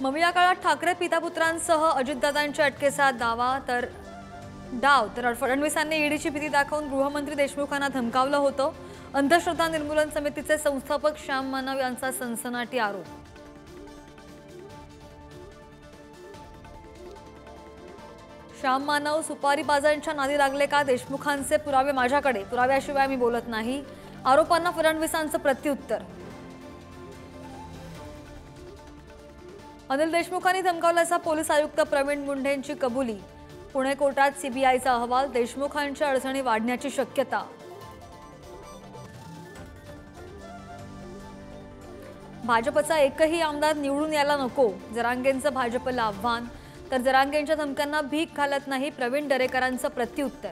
ममिया काळात ठाकरे पितापुत्रांसह अजितदादांच्या अटकेचा डाव तर फडणवीसांनी ईडीची भीती दाखवून गृहमंत्री देशमुखांना धमकावलं होतं। अंधश्रद्धा निर्मूलन समितीचे संस्थापक श्याम मानव यांचा सनसनाटी आरोप। श्याम मानव सुपारीबाजांच्या नादी लागले का? देशमुखांचे पुरावे माझ्याकडे, पुराव्याशिवाय मी बोलत नाही। आरोपांना फडणवीसांचं प्रत्युत्तर। अनिल देशमुखांनी धमकावल्याचा पोलीस आयुक्त प्रवीण मुंढेंची कबुली। पुणे कोर्टात सीबीआयचा अहवाल। देशमुखांच्या अडचणी वाढण्याची शक्यता। भाजपचा एकही आमदार निवडून यायला नको, जरांगेंचं भाजपला आव्हान। तर जरांगेंच्या धमक्यांना भीक घालत नाही, प्रवीण दरेकरांचं प्रत्युत्तर।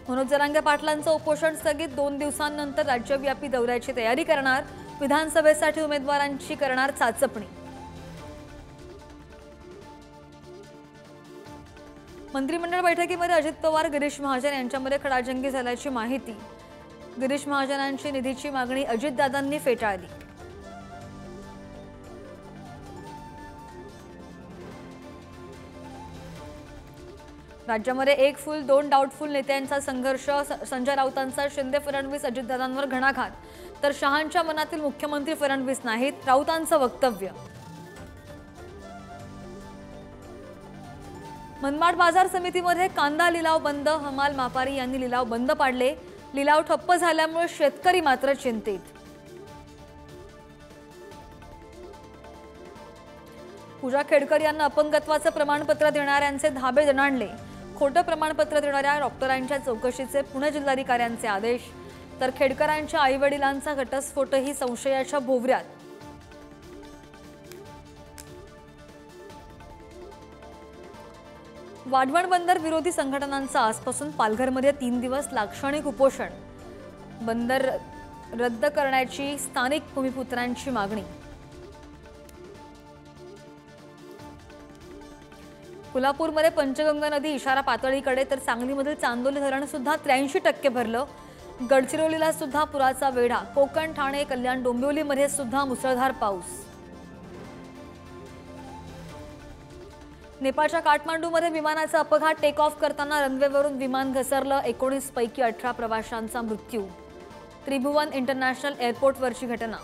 मनोज जरांगे पाटलांचं उपोषण स्थगित। 2 दिवसांनंतर राज्यव्यापी दौऱ्याची तयारी करणार। विधानसभेसाठी उमेदवारांची करणार चाचपणी। मंत्रिमंडळ बैठकीमध्ये अजित पवार गिरीश महाजन यांच्यामध्ये खडाजंगी झाल्याची माहिती। गिरीश महाजनांची निधीची मागणी अजितदादांनी फेटाळली। राज्यामध्ये 1 फुल 2 डाऊटफुल नेत्यांचा संघर्ष। संजय राऊतांचा शिंदे फडणवीस अजितदादांवर घणाघात। तर शहांच्या मनातील मुख्यमंत्री फडणवीस नाहीत, राऊतांचं वक्तव्य। मनमाड बाजार समितीमध्ये कांदा लिलाव बंद। हमाल मापारी यांनी लिलाव बंद पाडले। लिलाव ठप्प झाल्यामुळे शेतकरी मात्र चिंतित। पूजा खेडकर यांना अपंगत्वाचं प्रमाणपत्र देणाऱ्यांचे धाबे दणाणले। खोटं प्रमाणपत्र देणाऱ्या डॉक्टरांच्या चौकशीचे पुणे जिल्हाधिकाऱ्यांचे आदेश। तर खेडकरांच्या आईवडिलांचा घटस्फोटही संशयाच्या भोवऱ्यात। वाढवण बंदर विरोधी संघटनांचा आजपासून पालघरमध्ये 3 दिवस लाक्षणिक उपोषण। बंदर रद्द करण्याची स्थानिक भूमिपुत्रांची मागणी। कोल्हापूरमध्ये पंचगंगा नदी इशारा पातळीकडे, तर सांगलीमधील चांदोली धरण सुद्धा 83% भरलं। गडचिरोलीला सुद्धा पुराचा वेढा। कोकण, ठाणे, कल्याण, डोंबिवलीमध्ये सुद्धा मुसळधार पाऊस। नेपाळच्या काठमांडूमध्ये विमानाचा अपघात। टेक ऑफ करताना रनवेवरून विमान घसरलं। 19 पैकी 18 प्रवाशांचा मृत्यू। त्रिभुवन इंटरनॅशनल एअरपोर्टवरची घटना।